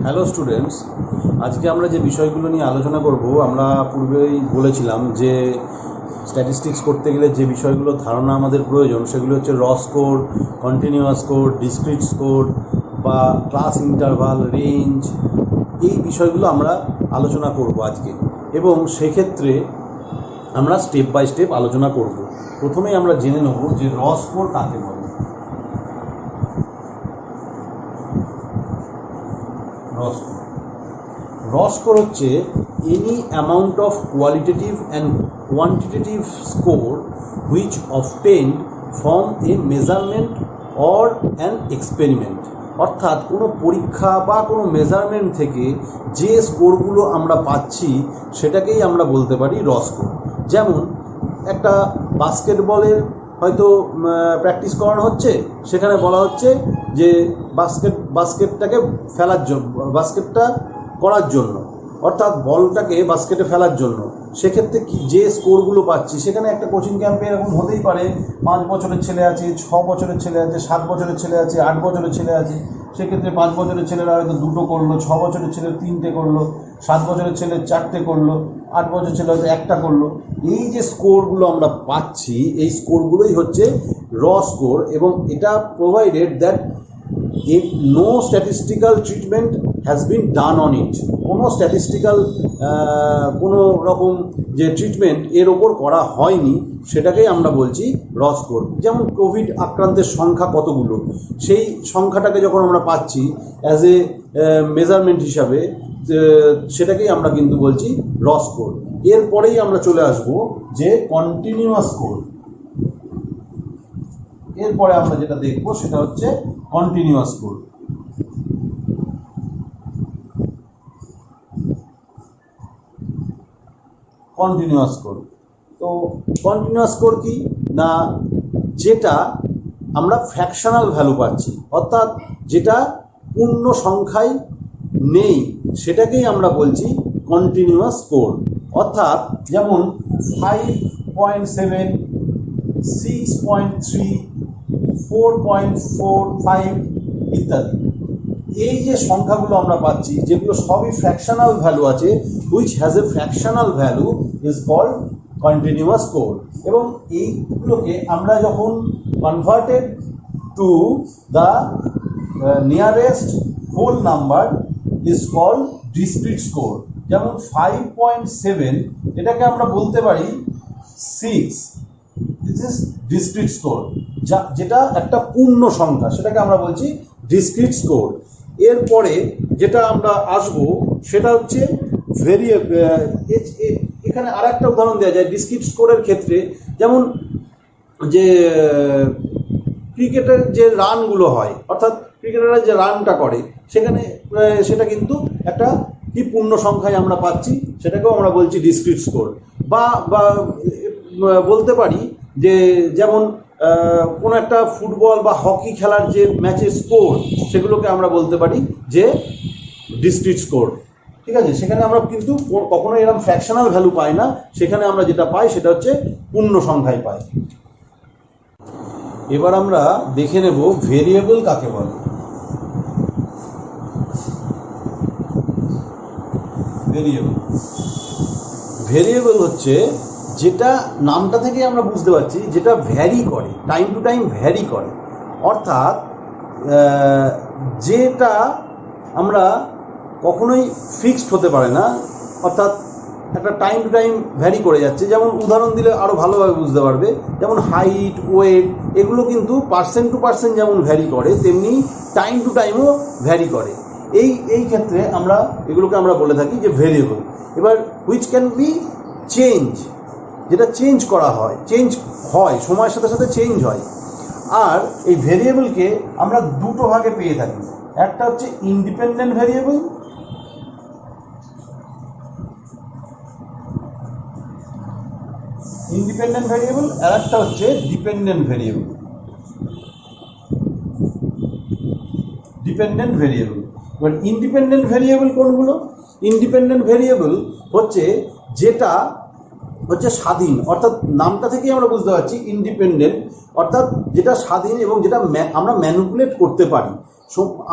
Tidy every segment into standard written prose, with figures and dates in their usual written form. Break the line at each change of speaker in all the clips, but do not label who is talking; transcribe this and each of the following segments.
Hello students, আজকে আমরা যে বিষয়গুলো নিয়ে আলোচনা করব, আমরা পূর্বেই বলেছিলাম যে স্ট্যাটিস্টিক্স করতে গেলে যে বিষয়গুলো ধারণা আমাদের প্রয়োজন সেগুলো হচ্ছে র score, continuous score, discrete score বা ক্লাস ইন্টারভাল, রেঞ্জ। এই বিষয়গুলো আমরা আলোচনা করব আজকে, এবং সেক্ষেত্রে আমরা স্টেপ বাই স্টেপ আলোচনা করব। প্রথমেই আমরা জেনে নেব যে র স্কোর কাকে বলে। র স্কোর হচ্ছে any amount of qualitative and quantitative score which obtained from a measurement or an experiment. অর্থাৎ কোনো পরীক্ষা বা কোনো মেজারমেন্ট থেকে যে স্কোরগুলো আমরা পাচ্ছি সেটাকেই আমরা বলতে পারি র স্কোর। যেমন একটা বাস্কেটবলের হয়তো প্র্যাকটিস করানো হচ্ছে, সেখানে বলা হচ্ছে যে বাস্কেটটাকে ফেলার জন্য, বাস্কেটটা করার জন্য, অর্থাৎ বলটাকে বাস্কেটে ফেলার জন্য। সেক্ষেত্রে কি যে স্কোরগুলো পাচ্ছি, সেখানে একটা কোচিং ক্যাম্পে এরকম হতেই পারে 5 বছরের ছেলে আছে, 6 বছরের ছেলে আছে, 7 বছরের ছেলে আছে, 8 বছরের ছেলে আছে। সেক্ষেত্রে 5 বছরের ছেলেরা হয়তো 2টো করলো, 6 বছরের ছেলে 3টে করলো, 7 বছরের ছেলে 4টে করলো, 8 বছরের ছেলে হয়তো 1টা করলো। এই যে স্কোরগুলো আমরা পাচ্ছি, এই স্কোরগুলোই হচ্ছে র স্কোর, এবং এটা provided that if no statistical treatment has been done on it, কোনো স্ট্যাটিস্টিক্যাল কোনো রকম যে ট্রিটমেন্ট এর ওপর করা হয়নি, সেটাকেই আমরা বলছি র স্কোর। যেমন কোভিড আক্রান্তের সংখ্যা কতগুলো, সেই সংখ্যাটাকে যখন আমরা পাচ্ছি অ্যাজ এ মেজারমেন্ট হিসাবে, সেটাকেই আমরা কিন্তু বলছি র স্কোর। এরপরেই আমরা চলে আসব যে কন্টিনিউয়াস স্কোর। এরপরে আমরা যেটা দেখব সেটা হচ্ছে কন্টিনিউয়াস স্কোর। কন্টিনিউয়াস স্কোর, তো কন্টিনিউয়াস স্কোর কি না, যেটা আমরা ফ্র্যাকশনাল ভ্যালু পাচ্ছি, অর্থাৎ যেটা পূর্ণ সংখ্যায় নেই, সেটাকেই আমরা বলছি কন্টিনিউয়াস স্কোর। অর্থাৎ যেমন 5.7, 6.3, 4.45 ইত্যাদি। এই যে সংখ্যাগুলো আমরা পাচ্ছি, যেগুলো সবই ফ্র্যাকশনাল ভ্যালু আছে, which has a fractional value is called continuous score. এবং এইগুলোকে আমরা যখন converted to the nearest whole number is called discrete score. যেমন 5.7, এটাকে আমরা বলতে পারি 6, দিস ইজ ডিসক্রিট স্কোর। যেটা একটা পূর্ণ সংখ্যা, সেটাকে আমরা বলছি ডিসক্রিট স্কোর। এরপরে যেটা আমরা আসব সেটা হচ্ছে এখানে আর একটা উদাহরণ দেওয়া যায় ডিসক্রিট স্কোরের ক্ষেত্রে। যেমন যে ক্রিকেটের যে রানগুলো হয়, অর্থাৎ ক্রিকেটাররা যে রানটা করে, সেখানে সেটা কিন্তু একটা কি পূর্ণ সংখ্যায় আমরা পাচ্ছি, সেটাকেও আমরা বলছি ডিসক্রিট স্কোর। বা বলতে পারি যে যেমন কোনো একটা ফুটবল বা হকি খেলার যে ম্যাচের স্কোর, সেগুলোকে আমরা বলতে পারি যে ডিসক্রিট স্কোর। ঠিক আছে, সেখানে আমরা কিন্তু কখনো এরকম ফ্র্যাকশনাল ভ্যালু পাই না, সেখানে আমরা যেটা পাই সেটা হচ্ছে পূর্ণ সংখ্যায় পাই। এবার আমরা দেখে নেব ভেরিয়েবল কাকে বলে। ভেরিয়েবল হচ্ছে যেটা নামটা থেকে আমরা বুঝতে পারছি, যেটা ভ্যারি করে, টাইম টু টাইম ভ্যারি করে। অর্থাৎ যেটা আমরা কখনোই ফিক্সড হতে পারে না, অর্থাৎ একটা টাইম টু টাইম ভ্যারি করে যাচ্ছে। যেমন উদাহরণ দিলে আরও ভালোভাবে বুঝতে পারবে, যেমন হাইট, ওয়েট, এগুলো কিন্তু পার্সেন্ট টু পার্সেন্ট যেমন ভ্যারি করে, তেমনি টাইম টু টাইমও ভ্যারি করে। এই ক্ষেত্রে আমরা এগুলোকে আমরা বলে থাকি যে ভেরিয়েবল। এবার হুইচ ক্যান বি চেঞ্জ, যেটা চেঞ্জ করা হয়, চেঞ্জ হয়, সময়ের সাথে সাথে চেঞ্জ হয়। আর এই ভেরিয়েবলকে আমরা দুটো ভাগে পেয়ে থাকি। একটা হচ্ছে ইন্ডিপেন্ডেন্ট ভেরিয়েবল, আর একটা হচ্ছে ডিপেন্ডেন্ট ভেরিয়েবল। এবার ইন্ডিপেন্ডেন্ট ভেরিয়েবল কোনগুলো? ইন্ডিপেন্ডেন্ট ভেরিয়েবল হচ্ছে যেটা হচ্ছে স্বাধীন, অর্থাৎ নামটা থেকেই আমরা বুঝতে পারছি ইন্ডিপেন্ডেন্ট, অর্থাৎ যেটা স্বাধীন এবং যেটা আমরা ম্যানিপুলেট করতে পারি।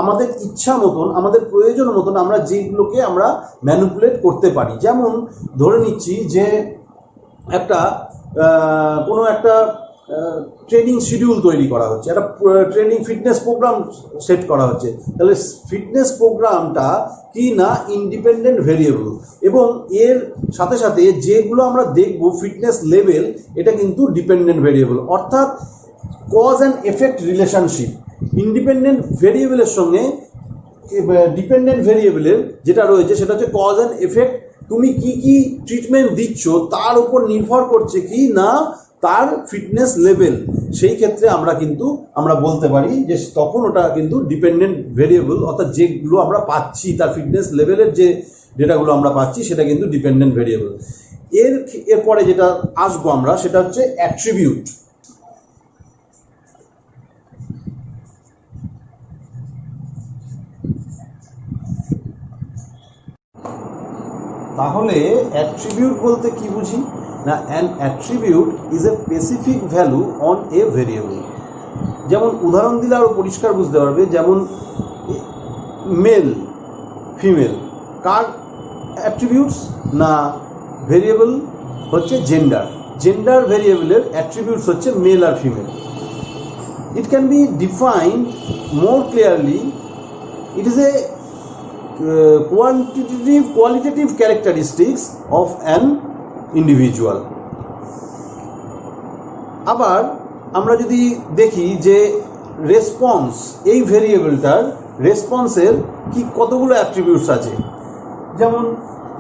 আমাদের ইচ্ছা মতন, আমাদের প্রয়োজন মতন আমরা যেগুলোকে আমরা ম্যানিপুলেট করতে পারি। যেমন ধরে নিচ্ছি যে একটা কোনো একটা ট্রেনিং শিডিউল তৈরি করা হচ্ছে, একটা ট্রেনিং ফিটনেস প্রোগ্রাম সেট করা হচ্ছে। তাহলে ফিটনেস প্রোগ্রামটা কি না ইন্ডিপেন্ডেন্ট ভেরিয়েবল, এবং এর সাথে সাথে যেগুলো আমরা দেখব ফিটনেস লেভেল, এটা কিন্তু ডিপেন্ডেন্ট ভেরিয়েবল। অর্থাৎ cause and effect relationship independent ভেরিয়েবলের সঙ্গে ডিপেন্ডেন্ট ভেরিয়েবলের যেটা রয়েছে সেটা হচ্ছে কজ অ্যান্ড এফেক্ট। তুমি কি কি ট্রিটমেন্ট দিচ্ছ তার উপর নির্ভর করছে কি না তার ফিটনেস লেভেল। সেই ক্ষেত্রে আমরা বলতে পারি যে তখন ওটা কিন্তু ডিপেন্ডেন্ট ভেরিয়েবল, অর্থাৎ যেগুলো আমরা পাচ্ছি তার ফিটনেস লেভেলের যে ডেটাগুলো আমরা পাচ্ছি সেটা কিন্তু ডিপেন্ডেন্ট ভেরিয়েবল। এরপরে যেটা আসবো আমরা সেটা হচ্ছে অ্যাট্রিবিউট। তাহলে অ্যাট্রিবিউট বলতে কি বুঝি না, an attribute is a specific value on a variable. যেমন উদাহরণ দিলে আরও পরিষ্কার বুঝতে পারবে, যেমন মেল ফিমেল কার অ্যাট্রিবিউটস না ভেরিয়েবল হচ্ছে জেন্ডার। জেন্ডার ভেরিয়েবলের অ্যাট্রিবিউটস হচ্ছে মেল আর female. It can be defined more clearly, it is a qualitative characteristics of an individual. আবার আমরা যদি দেখি যে রেসপন্স, এই ভেরিয়েবলটার রেসপন্সের কি কতগুলো অ্যাট্রিবিউটস আছে, যেমন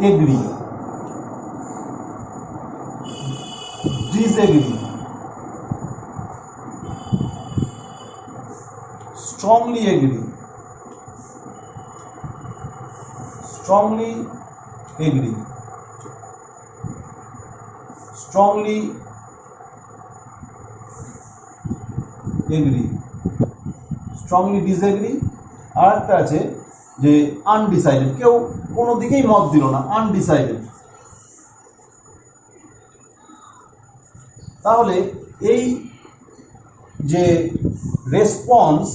agree, disagree, strongly agree, strongly agree, strongly agree, strongly disagree। আর একটা আছে যে আনডিসাইডেড, কেউ কোনো দিকেই মত দিল না, আনডিসাইডেড। তাহলে এই যে রেসপন্স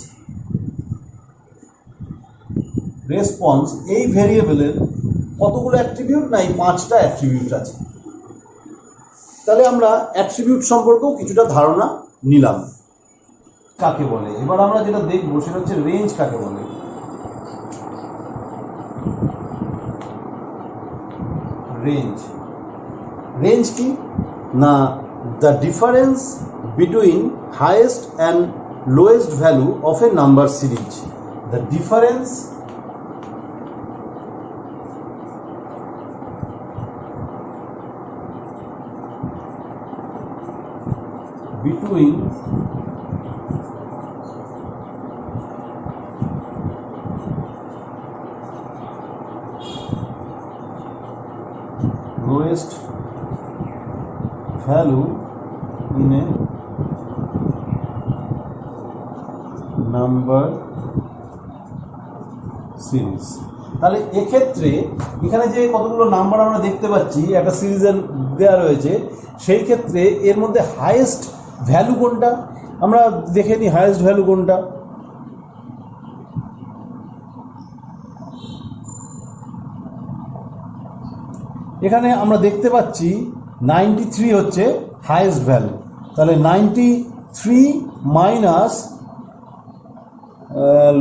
এই ভেরিয়েবলের কতগুলো অ্যাট্রিবিউট না, এই 5টা অ্যাট্রিবিউট আছে। তাহলে আমরা অ্যাট্রিবিউট সম্পর্কেও কিছুটা ধারণা নিলাম কাকে বলে। এবার আমরা যেটা দেখবো সেটা হচ্ছে রেঞ্জ কাকে বলে। রেঞ্জ কি না, the difference between highest and lowest value of A number series. The difference between lowest value in a number series। তাহলে এক্ষেত্রে এখানে যে কতগুলো নাম্বার আমরা দেখতে পাচ্ছি একটা সিরিজের দেওয়া রয়েছে, সেই ক্ষেত্রে এর মধ্যে হাইয়েস্ট ভ্যালু কোনটা আমরা দেখে নিই। হাইয়েস্ট ভ্যালু কোনটা, এখানে আমরা দেখতে পাচ্ছি 93 হচ্ছে হাইয়েস্ট ভ্যালু। তাহলে 93 মাইনাস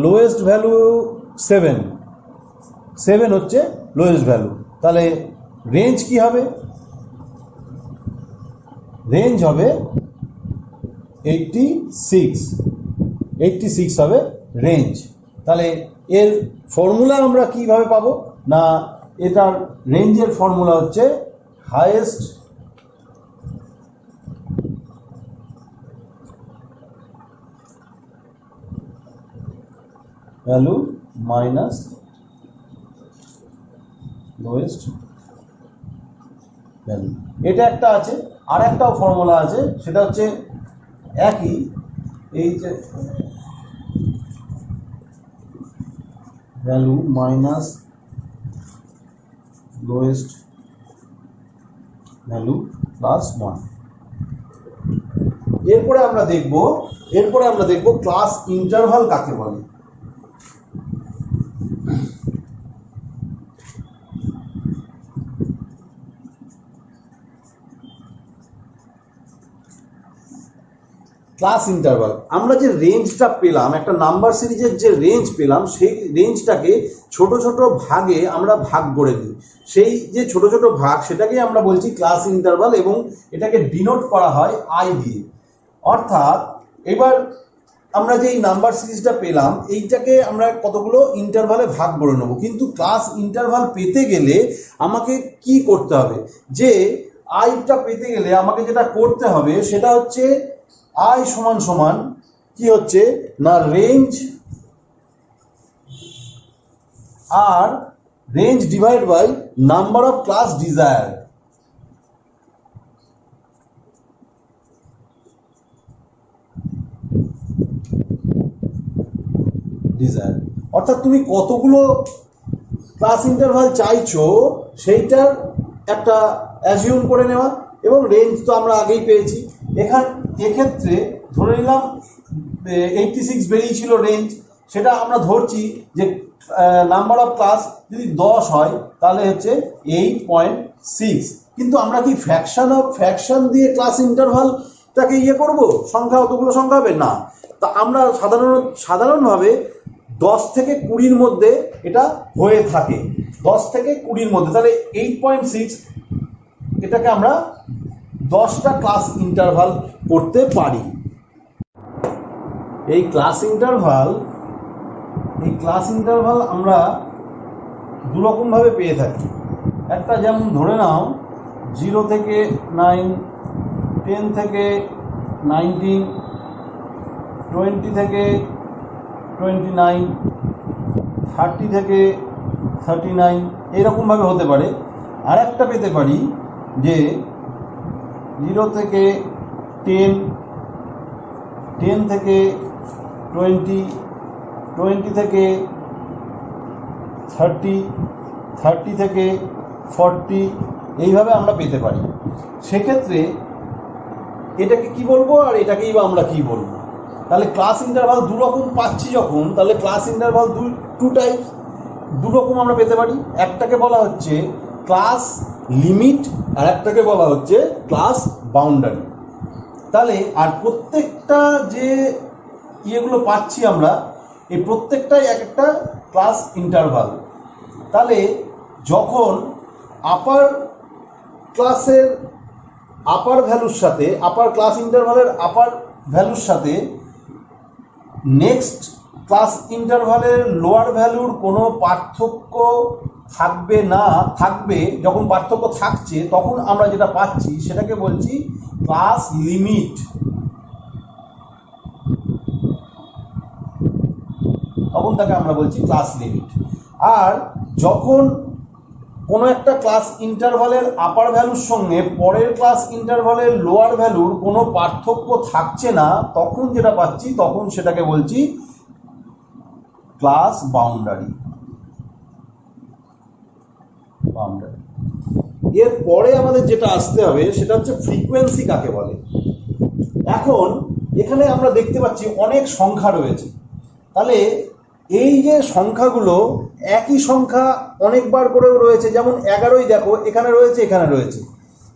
লোয়েস্ট ভ্যালু 7 হচ্ছে লোয়েস্ট ভ্যালু। তাহলে রেঞ্জ কি হবে, রেঞ্জ হবে 86 হবে রেঞ্জ। তাহলে এর ফর্মুলা আমরা কিভাবে পাবো না, এটার রেঞ্জের ফর্মুলা হচ্ছে highest value minus lowest value. এটা একটা আছে, আর একটাও ফর্মুলা আছে, সেটা হচ্ছে একই, এই যে value minus lowest value plus 1। এরপরে আমরা দেখব ক্লাস ইন্টারভাল কাকে বলে। ক্লাস ইন্টারভাল, আমরা যে রেঞ্জটা পেলাম, একটা নাম্বার সিরিজের যে রেঞ্জ পেলাম, সেই রেঞ্জটাকে ছোট ছোট ভাগে আমরা ভাগ করে দিই। সেই যে ছোট ছোট ভাগ, সেটাকে আমরা বলছি ক্লাস ইন্টারভাল, এবং এটাকে ডিনোট করা হয় আই দিয়ে। অর্থাৎ এবার আমরা যে এই নাম্বার সিরিজটা পেলাম, এইটাকে আমরা কতগুলো ইন্টারভালে ভাগ করে নেব। কিন্তু ক্লাস ইন্টারভাল পেতে গেলে আমাকে কি করতে হবে, যে আইটা পেতে গেলে আমাকে যেটা করতে হবে সেটা হচ্ছে আই সমান সমান কি হচ্ছে না রেঞ্জ আর range divide by number of class desire. অর্থাৎ তুমি কতগুলো ক্লাস ইন্টারভাল চাইছো সেইটার একটা অ্যাজিউম করে নেওয়া, এবং রেঞ্জ তো আমরা আগেই পেয়েছি। এক্ষেত্রে ধরে নিলাম 86 বেরিয়েছিল রেঞ্জ, সেটা আমরা ধরছি যে নাম্বার অফ ক্লাস যদি 10 হয় তাহলে হচ্ছে 8.6। কিন্তু আমরা কি ফ্র্যাকশন দিয়ে ক্লাস ইন্টারভালটাকে করব, সংখ্যা অতগুলো সংখ্যা হবে না। তা আমরা সাধারণভাবে 10 থেকে 20-র মধ্যে এটা হয়ে থাকে, 10 থেকে 20-র মধ্যে। তাহলে 8.6 এটাকে আমরা 10টা ক্লাস ইন্টারভাল করতে পারি। এই ক্লাস ইন্টারভাল আমরা দুরকমভাবে পেয়ে থাকি। একটা যেমন ধরে নাও 0 থেকে 9, 10 থেকে 19, 20 থেকে 29, 30 থেকে 39, এরকমভাবে হতে পারে। আর একটা পেতে পারি যে 0 থেকে 10, 10 থেকে 20, 20 থেকে 30, 30 থেকে 40, এইভাবে আমরা পেতে পারি। সেক্ষেত্রে এটাকে কি বলবো আর এটাকেই বা আমরা কি বলবো? তাহলে ক্লাস ইন্টারভাল দুরকম পাচ্ছি যখন, তাহলে ক্লাস ইন্টারভাল টু টাইপস, দুরকম আমরা পেতে পারি। একটাকে বলা হচ্ছে ক্লাস লিমিট, আর একটাকে বলা হচ্ছে ক্লাস বাউন্ডারি। তাহলে আর প্রত্যেকটা যে ইয়েগুলো পাচ্ছি আমরা, এই প্রত্যেকটাই এক একটা ক্লাস ইন্টারভাল। তাহলে যখন আপার ক্লাসের আপার ভ্যালুর সাথে, আপার ক্লাস ইন্টারভালের আপার ভ্যালুর সাথে নেক্সট ক্লাস ইন্টারভালের লোয়ার ভ্যালুর কোনো পার্থক্য থাকবে না, থাকবে যখন পার্থক্য থাকছে তখন আমরা যেটা পাচ্ছি সেটাকে বলছি ক্লাস লিমিট। তখন তাকে আমরা বলছি ক্লাস লিমিট। আর যখন কোনো একটা ক্লাস ইন্টারভালের আপার ভ্যালুর সঙ্গে পরের ক্লাস ইন্টারভালের লোয়ার ভ্যালুর কোনো পার্থক্য থাকছে না, তখন যেটা পাচ্ছি তখন সেটাকে বলছি ক্লাস বাউন্ডারি। এর পরে আমাদের যেটা আসতে হবে সেটা হচ্ছে ফ্রিকোয়েন্সি কাকে বলে। এখন এখানে আমরা দেখতে পাচ্ছি অনেক সংখ্যা রয়েছে। তাহলে এই যে সংখ্যাগুলো, একই সংখ্যা অনেকবার করেও রয়েছে, যেমন 11ই দেখো এখানে রয়েছে, এখানে রয়েছে।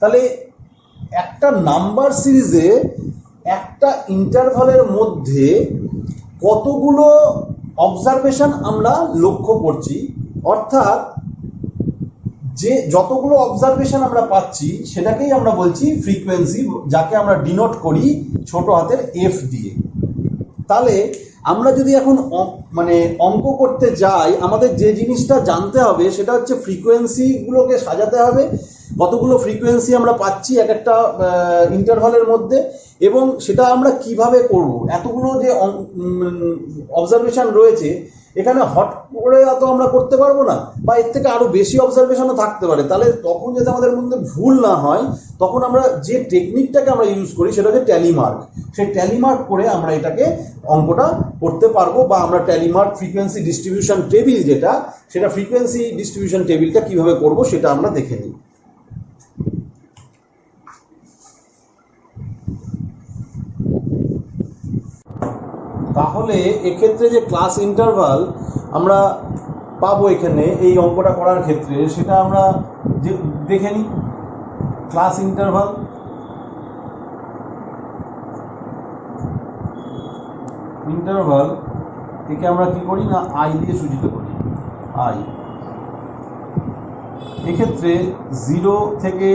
তাহলে একটা নাম্বার সিরিজে একটা ইন্টারভালের মধ্যে কতগুলো অবজারভেশন আমরা লক্ষ্য করছি, অর্থাৎ যে যতগুলো অবজারভেশন আমরা পাচ্ছি সেটাকেই আমরা বলছি ফ্রিকোয়েন্সি, যাকে আমরা ডিনোট করি ছোট হাতের এফ দিয়ে। তাহলে আমরা যদি এখন মানে অঙ্ক করতে যাই, আমাদের যে জিনিসটা জানতে হবে সেটা হচ্ছে ফ্রিকোয়েন্সিগুলোকে সাজাতে হবে, কতগুলো ফ্রিকোয়েন্সি আমরা পাচ্ছি এক একটা ইন্টারভালের মধ্যে, এবং সেটা আমরা কিভাবে করব। এতগুলো যে অবজারভেশন রয়েছে এখানে হট করে এত আমরা করতে পারবো না, বা এর থেকে আরো বেশি অবজারভেশনও থাকতে পারে। তাহলে তখন যাতে আমাদের মধ্যে ভুল না হয়, তখন আমরা যে টেকনিকটাকে আমরা ইউজ করি সেটা হচ্ছে ট্যালিমার্ক। সেই ট্যালিমার্ক করে আমরা এটাকে অঙ্কটা করতে পারবো, বা আমরা ট্যালিমার্ক ফ্রিকোয়েন্সি ডিস্ট্রিবিউশন টেবিল যেটা, সেটা ফ্রিকোয়েন্সি ডিস্ট্রিবিউশন টেবিলটা কিভাবে করব সেটা আমরা দেখে নিই। তাহলে এক্ষেত্রে যে ক্লাস ইন্টারভাল আমরা পাবো এখানে এই অঙ্কটা করার ক্ষেত্রে, সেটা আমরা দেখে নিই। ক্লাস ইন্টারভাল ইন্টারভাল একে আমরা কি করি না আই দিয়ে সূচিত করি, আই। এক্ষেত্রে 0 থেকে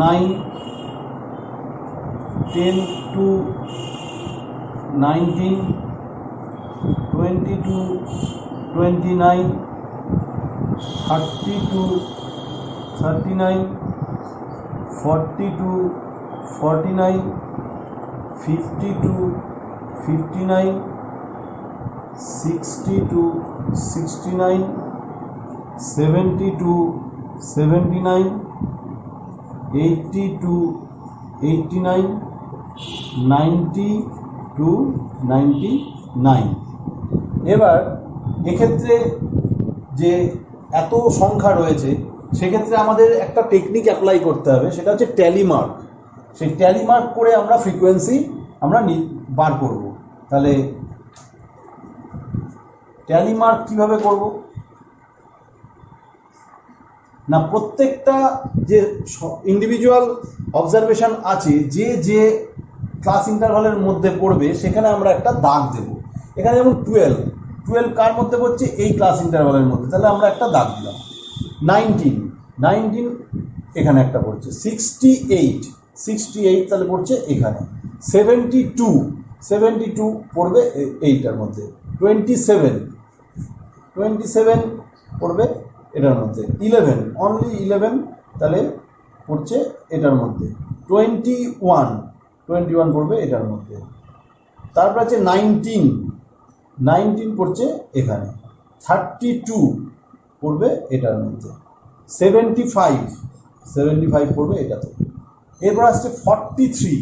9, 10 to 19, 20 to 29, 30 to 39, 40 to 49, 50 to 59, 60 to 69, 70 to 79, 80 to 89, 90 to 99। এবার এক্ষেত্রে যে এত সংখ্যা রয়েছে সেক্ষেত্রে আমাদের একটা টেকনিক অ্যাপ্লাই করতে হবে, সেটা হচ্ছে ট্যালি মার্ক। সেই ট্যালি মার্ক করে আমরা ফ্রিকোয়েন্সি আমরা বার করব। তাহলে ট্যালি মার্ক কীভাবে করব না, প্রত্যেকটা যে ইন্ডিভিজুয়াল অবজারভেশন আছে যে যে ক্লাস ইন্টারভালের মধ্যে পড়বে সেখানে আমরা একটা দাগ দেব। এখানে যেমন 12 কার মধ্যে পড়ছে, এই ক্লাস ইন্টারভালের মধ্যে, তাহলে আমরা একটা দাগ দিলাম। 19 এখানে একটা পড়ছে। 68 তাহলে পড়ছে এখানে। 72 পড়বে এইটার মধ্যে। 27 পড়বে এটার মধ্যে। 11 তাহলে পড়ছে এটার মধ্যে। 21 পড়বে এটার মধ্যে। তারপর আছে 19 পড়ছে এখানে। 32 পড়বে এটার মধ্যে। 75 পড়বে এটাতে। এরপর আসছে 43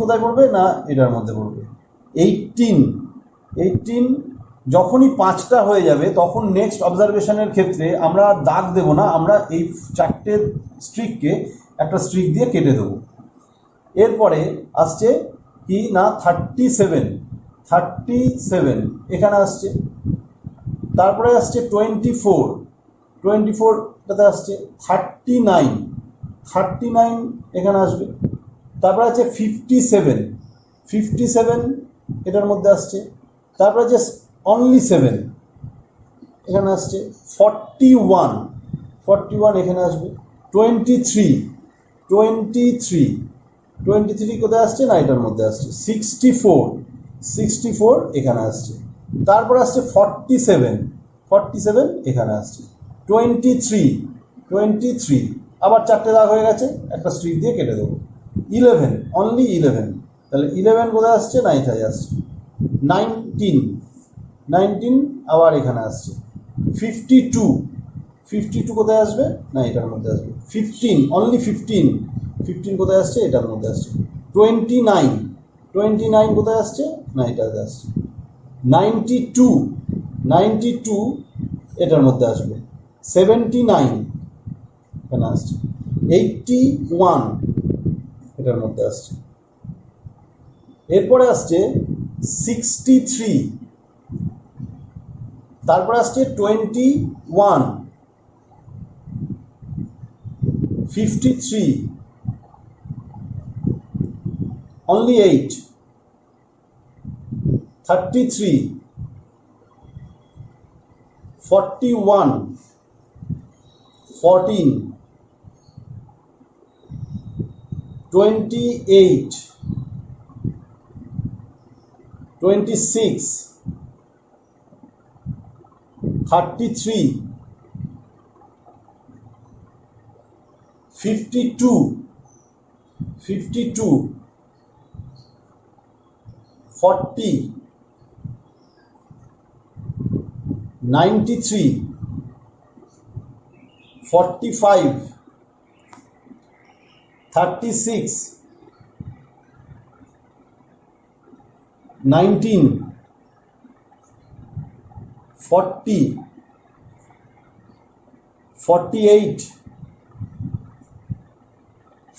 কোথায় পড়বে না এটার মধ্যে পড়বে। 18 যখনই 5টা হয়ে যাবে তখন নেক্সট অবজারভেশনের ক্ষেত্রে আমরা দাগ দেব না, আমরা এই 4টে স্ট্রিককে একটা স্ট্রিক দিয়ে কেটে দেবো। এরপরে আসছে কি না 37 এখানে আসছে। তারপরে আসছে 24টাতে আসছে। 39 এখানে আসবে। তারপরে আছে 57 এটার মধ্যে আসছে। তারপরে আছে অনলি 7 এখানে আসছে। 41 এখানে আসবে। 23 কোথায় আসছে না এটার মধ্যে আসছে। 64 এখানে আসছে। তারপর আসছে 47 এখানে আসছে। 23 আবার 4টে দাগ হয়ে গেছে, একটা স্ট্রিক দিয়ে কেটে দেবো। 11 তাহলে 11 কোথায় আসছে না এটাই আসছে। 19 আবার এখানে আসছে। 52 কোথায় আসবে না এটার মধ্যে আসবে। 15 কোথায় আসছে এটার মধ্যে আসছে। 29 কোথায় আসছে না এটাতে আসছে। 92 এটার মধ্যে আসবে। 79 এখানে আসছে। 81 এটার মধ্যে আসছে। এরপরে আসছে 63, তারপরে আসছে 21, 53, only 8, 33, 41, 14, 28, 26, 33, 52, 40, 93, 45, 36, 19, 40, 48,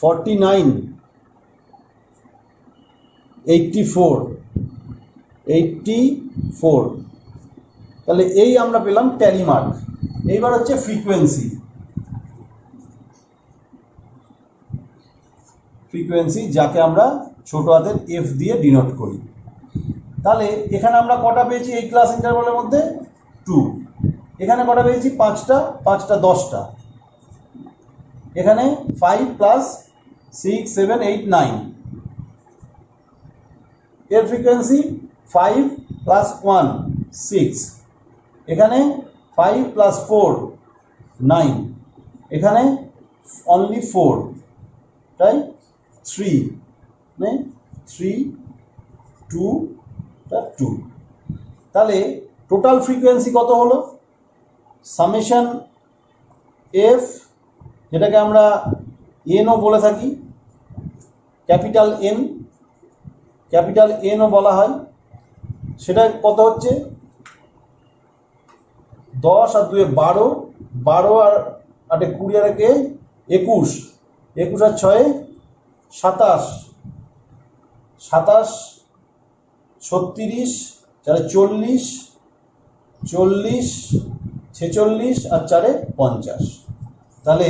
49, 84, তাহলে এই আমরা পেলাম ট্যালি মার্ক। এইবার হচ্ছে ফ্রিকোয়েন্সি যাকে আমরা ছোট হাতের এফ দিয়ে ডিনোট করি। তাহলে এখানে আমরা কটা পেয়েছি এই ক্লাস ইন্টারভালের মধ্যে? 2। এখানে কটা পেয়েছি? 5টা, 5টা 10টা। এখানে 5 প্লাস 6 7 8 9, এর ফ্রিকোয়েন্সি 5 প্লাস 1 6, এখানে 5 প্লাস 4 9, এখানে অনলি 4, তাই 3 3 2 2। তাহলে টোটাল ফ্রিকোয়েন্সি কত হলো? সামেশন এফ, যেটাকে আমরা এনও বলে থাকি, ক্যাপিটাল এনও বলা হয়, সেটা কত হচ্ছে? 10 আর 2 12, 12 আর 8 20 আর 1 21, 21 আর 6 27, 27 36 4 40, 40 46 আর 4 50। তাহলে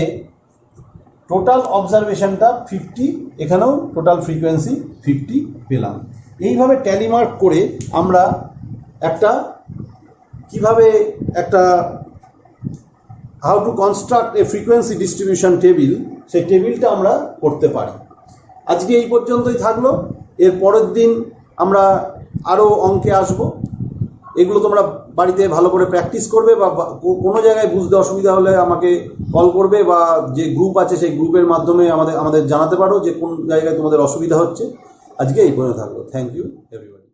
টোটাল অবজারভেশনটা 50, এখানেও টোটাল ফ্রিকোয়েন্সি 50 পেলাম। এইভাবে ট্যালি মার্ক করে আমরা কিভাবে how to construct A frequency distribution table, সেই টেবিলটা আমরা করতে পারি। আজকে এই পর্যন্তই থাকলো। এর পরের দিন আমরা আরও অঙ্কে আসব। এগুলো তোমরা বাড়িতে ভালো করে প্র্যাকটিস করবে, বা কোনো জায়গায় বুঝতে অসুবিধা হলে আমাকে কল করবে, বা যে গ্রুপ আছে সেই গ্রুপের মাধ্যমে আমাদের জানাতে পারো যে কোন জায়গায় তোমাদের অসুবিধা হচ্ছে। আজকে এই পর্যন্ত থাকলো। Thank you everyone.